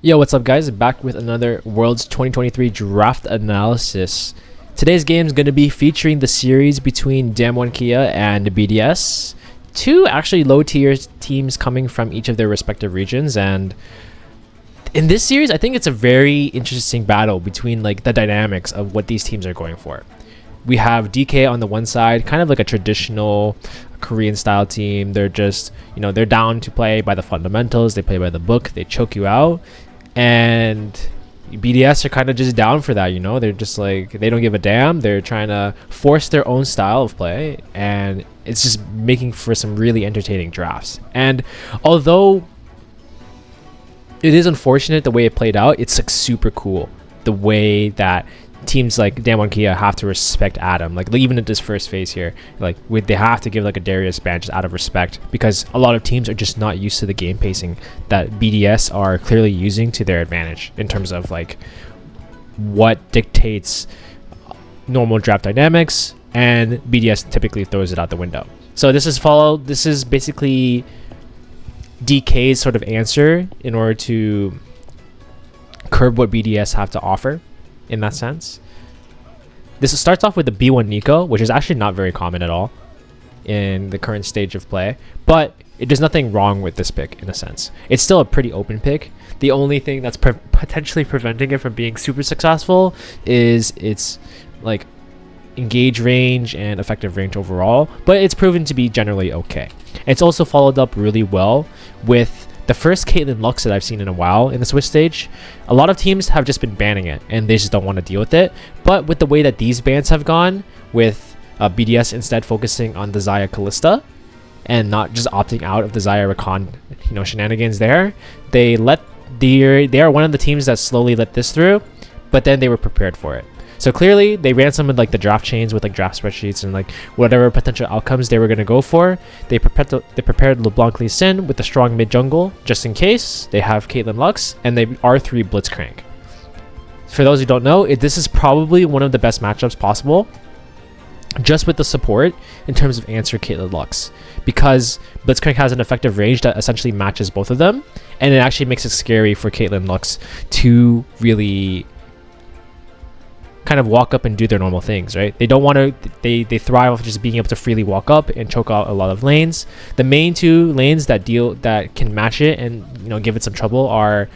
Yo, what's up, guys? Back with another Worlds 2023 draft analysis. Today's game is going to be featuring the series between Damwon Kia and BDS. Two actually low-tier teams coming from each of their respective regions, and in this series, I think it's a very interesting battle between like the dynamics of what these teams are going for. We have DK on the one side, kind of like a traditional Korean style team. They're just, they're down to play by the fundamentals. They play by the book. They choke you out. And BDS are kind of just down for that. They're just like, they don't give a damn. They're trying to force their own style of play, and it's just making for some really entertaining drafts. And although it is unfortunate the way it played out, it's like super cool the way that teams like Damwon Kia have to respect Adam. Like even at this first phase here, they have to give like a Darius ban just out of respect, because a lot of teams are just not used to the game pacing that BDS are clearly using to their advantage in terms of like what dictates normal draft dynamics, and BDS typically throws it out the window. So this is basically DK's sort of answer in order to curb what BDS have to offer in that sense. This starts off with the B1 Nico, which is actually not very common at all in the current stage of play, but there's nothing wrong with this pick in a sense. It's still a pretty open pick. The only thing that's potentially preventing it from being super successful is its like engage range and effective range overall, but it's proven to be generally okay. It's also followed up really well with the first Caitlyn Lux that I've seen in a while in the Swiss stage. A lot of teams have just been banning it and they just don't want to deal with it. But with the way that these bans have gone, with BDS instead focusing on the Xayah Kalista and not just opting out of the Xayah Rakan, shenanigans there, they are one of the teams that slowly let this through, but then they were prepared for it. So clearly they ran some of like the draft chains with like draft spreadsheets and like whatever potential outcomes they were going to go for. They prepared LeBlanc Lee Sin with the strong mid jungle just in case. They have Caitlyn Lux and they R3 Blitzcrank. For those who don't know, this is probably one of the best matchups possible just with the support in terms of answer Caitlyn Lux, because Blitzcrank has an effective range that essentially matches both of them, and it actually makes it scary for Caitlyn Lux to really kind of walk up and do their normal things, right? They don't want to, they thrive off just being able to freely walk up and choke out a lot of lanes. The main two lanes that can match it and give it some trouble are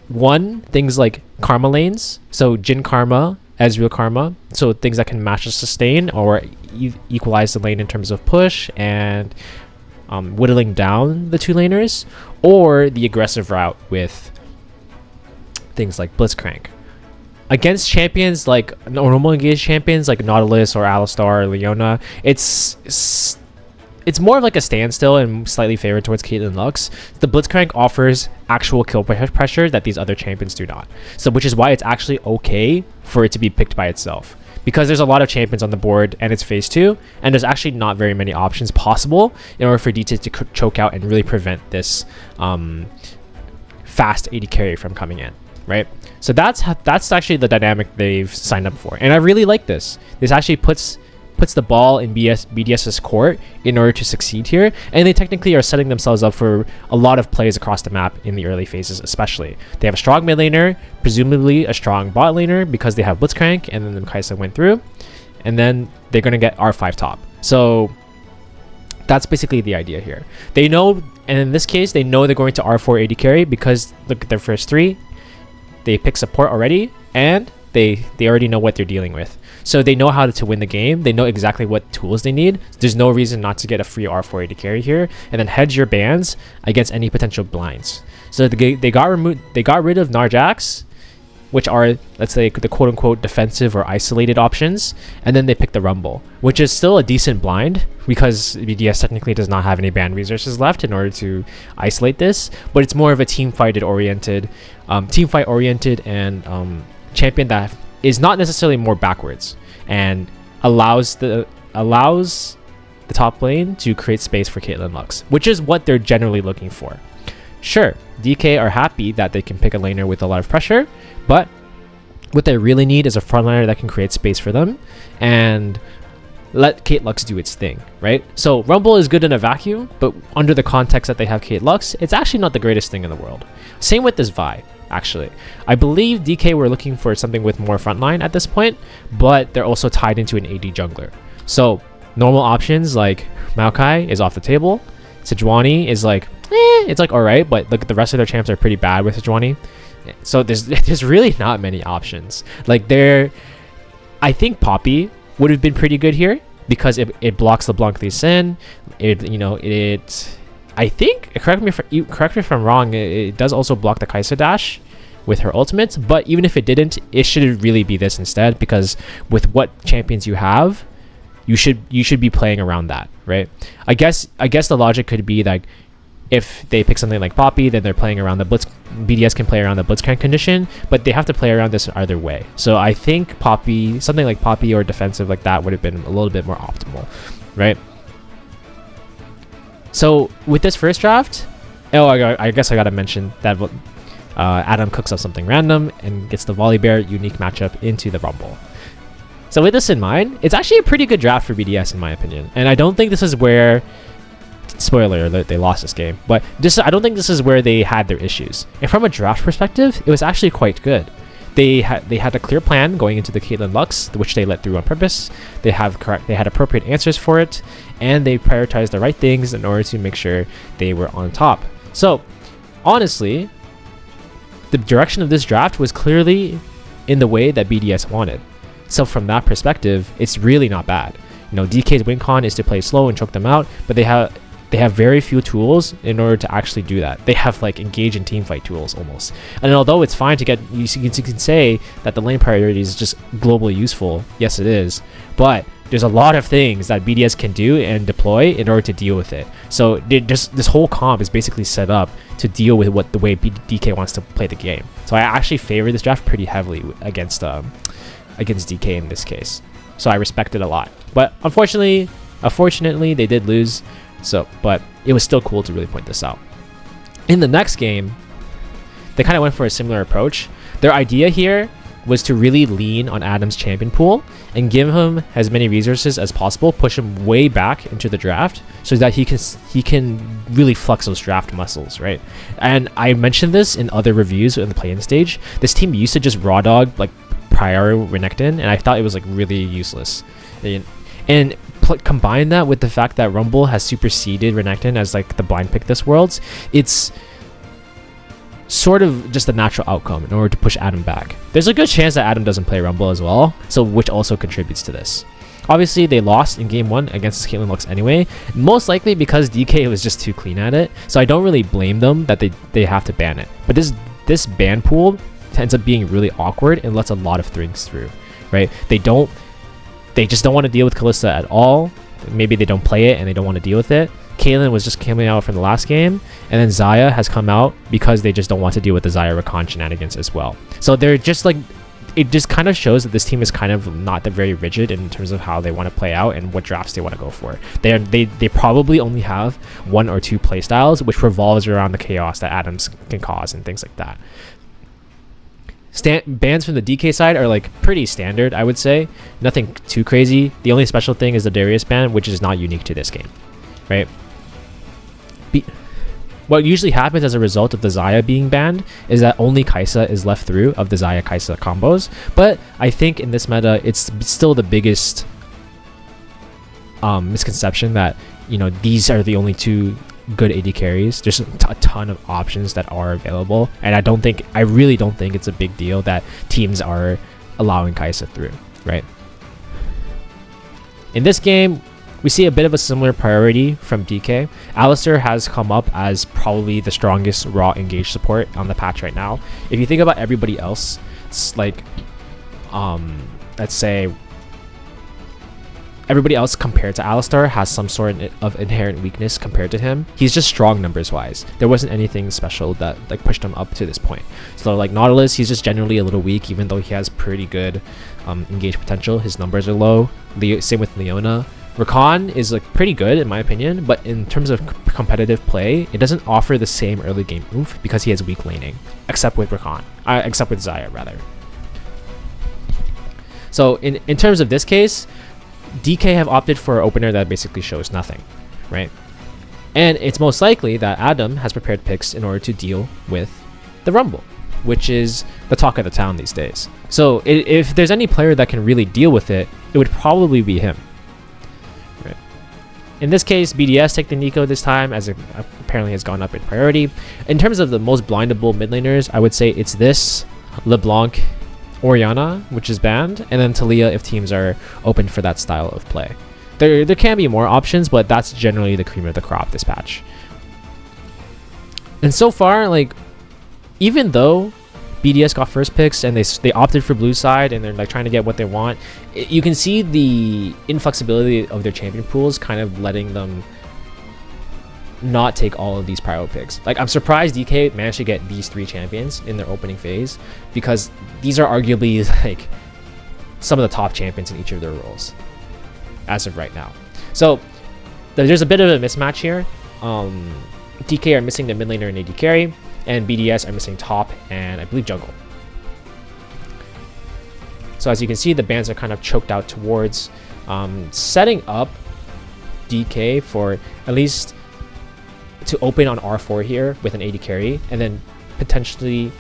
one, things like Karma lanes, so Jin Karma, Ezreal Karma, so things that can match the sustain or equalize the lane in terms of push and whittling down the two laners, or the aggressive route with things like Blitzcrank. Against champions like normal engaged champions like Nautilus or Alistar or Leona, it's more of like a standstill and slightly favored towards Caitlyn Lux. The Blitzcrank offers actual kill pressure that these other champions do not. So which is why it's actually okay for it to be picked by itself, because there's a lot of champions on the board and it's phase 2, and there's actually not very many options possible in order for DT to choke out and really prevent this fast AD carry from coming in, right? So that's actually the dynamic they've signed up for, and I really like this. This actually puts the ball in BDS's court in order to succeed here, and they technically are setting themselves up for a lot of plays across the map in the early phases especially. They have a strong mid laner, presumably a strong bot laner because they have Blitzcrank, and then Kaisa went through, and then they're going to get R5 top. So that's basically the idea here. They know, and in this case, they know they're going to R4 AD carry because look at their first 3. They pick support already, and they already know what they're dealing with. So they know how to win the game. They know exactly what tools they need. There's no reason not to get a free R4 AD carry here, and then hedge your bans against any potential blinds. So they got rid of Narjax, which are, let's say, the quote-unquote defensive or isolated options, and then they pick the Rumble, which is still a decent blind because BDS technically does not have any ban resources left in order to isolate this, but it's more of a team fight oriented and champion that is not necessarily more backwards and allows the top lane to create space for Caitlyn Lux, which is what they're generally looking for. Sure, DK are happy that they can pick a laner with a lot of pressure, but what they really need is a frontliner that can create space for them, and let Kate Lux do its thing, right? So Rumble is good in a vacuum, but under the context that they have Kate Lux, it's actually not the greatest thing in the world. Same with this Vi, actually. I believe DK were looking for something with more frontline at this point, but they're also tied into an AD jungler. So normal options like Maokai is off the table. Sejuani is like, it's like alright, but look, the rest of their champs are pretty bad with Sejuani. So there's really not many options. Like I think Poppy would have been pretty good here because it blocks LeBlanc Lee Sin. I think, correct me if I'm wrong, it does also block the Kai'Sa dash with her ultimate, but even if it didn't, it should really be this instead, because with what champions you have, you should be playing around that, right? I guess the logic could be like, if they pick something like Poppy, then they're playing around the Blitz. BDS can play around the Blitzcrank condition, but they have to play around this either way. So I think something like Poppy or defensive like that would have been a little bit more optimal, right? So with this first draft, I guess I gotta mention that Adam cooks up something random and gets the Volibear unique matchup into the Rumble. So with this in mind, it's actually a pretty good draft for BDS in my opinion, and I don't think this is where, spoiler alert, they lost this game, but I don't think this is where they had their issues. And from a draft perspective, it was actually quite good. They had a clear plan going into the Caitlyn Lux, which they let through on purpose. They had appropriate answers for it, and they prioritized the right things in order to make sure they were on top. So honestly, the direction of this draft was clearly in the way that BDS wanted. So from that perspective, it's really not bad. DK's win con is to play slow and choke them out, but they have very few tools in order to actually do that. They have like engage in team fight tools almost. And although it's fine to get, you can say that the lane priority is just globally useful. Yes, it is. But there's a lot of things that BDS can do and deploy in order to deal with it. So this whole comp is basically set up to deal with the way DK wants to play the game. So I actually favor this draft pretty heavily against DK in this case. So I respect it a lot. But unfortunately, they did lose. But it was still cool to really point this out. In the next game, they kind of went for a similar approach. Their idea here was to really lean on Adam's champion pool and give him as many resources as possible, push him way back into the draft so that he can really flex those draft muscles, right? And I mentioned this in other reviews in the play-in stage. This team used to just raw dog like prior Renekton, and I thought it was like really useless. And combine that with the fact that Rumble has superseded Renekton as like the blind pick this Worlds, it's sort of just a natural outcome in order to push Adam back. There's a good chance that Adam doesn't play Rumble as well, so which also contributes to this. Obviously, they lost in game 1 against Caitlyn Lux anyway, most likely because DK was just too clean at it, so I don't really blame them that they have to ban it. But this ban pool ends up being really awkward and lets a lot of things through, right? They just don't want to deal with Kalista at all. Maybe they don't play it and they don't want to deal with it. Kaylin was just coming out from the last game, and then Xayah has come out because they just don't want to deal with the Xayah Rakan shenanigans as well. So they're just like, it just kind of shows that this team is kind of not that very rigid in terms of how they want to play out and what drafts they want to go for. They probably only have 1 or 2 play styles, which revolves around the chaos that Adams can cause and things like that. Bans from the DK side are like pretty standard, I would say. Nothing too crazy. The only special thing is the Darius ban, which is not unique to this game, right? What usually happens as a result of the Xayah being banned is that only Kai'Sa is left through of the Xayah Kai'Sa combos. But I think in this meta, it's still the biggest misconception that these are the only 2 good AD carries. There's a ton of options that are available, and I really don't think it's a big deal that teams are allowing Kai'Sa through, right? In this game, we see a bit of a similar priority from DK. Alistar has come up as probably the strongest raw engage support on the patch right now. If you think about everybody else, it's like let's say everybody else compared to Alistar has some sort of inherent weakness compared to him. He's just strong numbers wise. There wasn't anything special that like pushed him up to this point. So like Nautilus, he's just generally a little weak, even though he has pretty good engage potential. His numbers are low. Same with Leona. Rakan is like pretty good in my opinion, but in terms of competitive play, it doesn't offer the same early game oomph because he has weak laning, except with Xayah rather. So in terms of this case, DK have opted for an opener that basically shows nothing, right? And it's most likely that Adam has prepared picks in order to deal with the Rumble, which is the talk of the town these days. So if there's any player that can really deal with it, it would probably be him. Right. In this case, BDS take the Nico this time, as it apparently has gone up in priority. In terms of the most blindable mid laners, I would say it's this, LeBlanc, Orianna, which is banned, and then Talia if teams are open for that style of play. There can be more options, but that's generally the cream of the crop this patch. And so far, like, even though BDS got first picks and they opted for blue side and they're like trying to get what they want, you can see the inflexibility of their champion pools kind of letting them not take all of these prio picks. Like, I'm surprised DK managed to get these 3 champions in their opening phase, because these are arguably like some of the top champions in each of their roles as of right now. So there's a bit of a mismatch here. DK are missing the mid laner and AD carry, and BDS are missing top and I believe jungle. So as you can see, the bans are kind of choked out towards setting up DK for at least to open on R4 here with an AD carry, and then potentially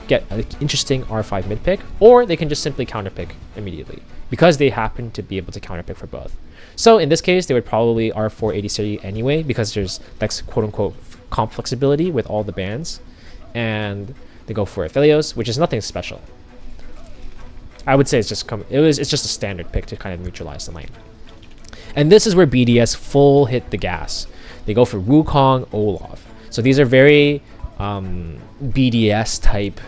get an interesting R5 mid pick, or they can just simply counter pick immediately, because they happen to be able to counter pick for both. So in this case, they would probably R4 AD carry anyway, because there's like quote unquote comp flexibility with all the bans, and they go for Aphelios, which is nothing special. I would say it's just a standard pick to kind of neutralize the lane. And this is where BDS full hit the gas. They go for Wukong, Olaf. So these are very BDS type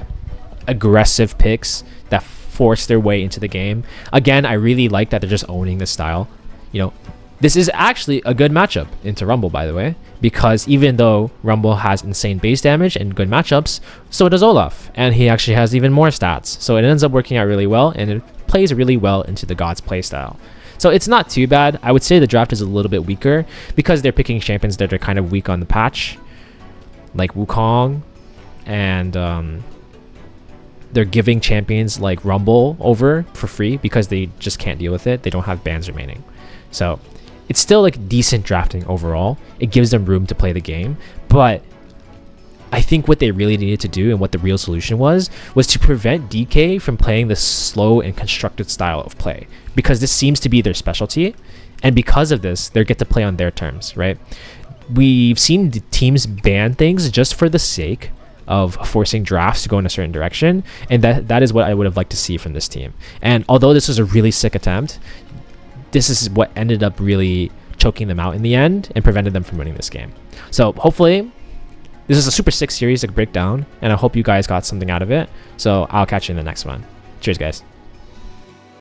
aggressive picks that force their way into the game. Again, I really like that they're just owning the style. You know, this is actually a good matchup into Rumble, by the way, because even though Rumble has insane base damage and good matchups, so does Olaf, and he actually has even more stats. So it ends up working out really well, and it plays really well into the God's playstyle. So it's not too bad. I would say the draft is a little bit weaker because they're picking champions that are kind of weak on the patch, like Wukong, and they're giving champions like Rumble over for free because they just can't deal with it. They don't have bans remaining. So it's still like decent drafting overall. It gives them room to play the game, but I think what they really needed to do, and what the real solution was to prevent DK from playing this slow and constructed style of play, because this seems to be their specialty, and because of this, they get to play on their terms, right? We've seen the teams ban things just for the sake of forcing drafts to go in a certain direction, and that is what I would have liked to see from this team. And although this was a really sick attempt, this is what ended up really choking them out in the end and prevented them from winning this game. So hopefully, this is a super sick series to break down, and I hope you guys got something out of it. So I'll catch you in the next one. Cheers, guys.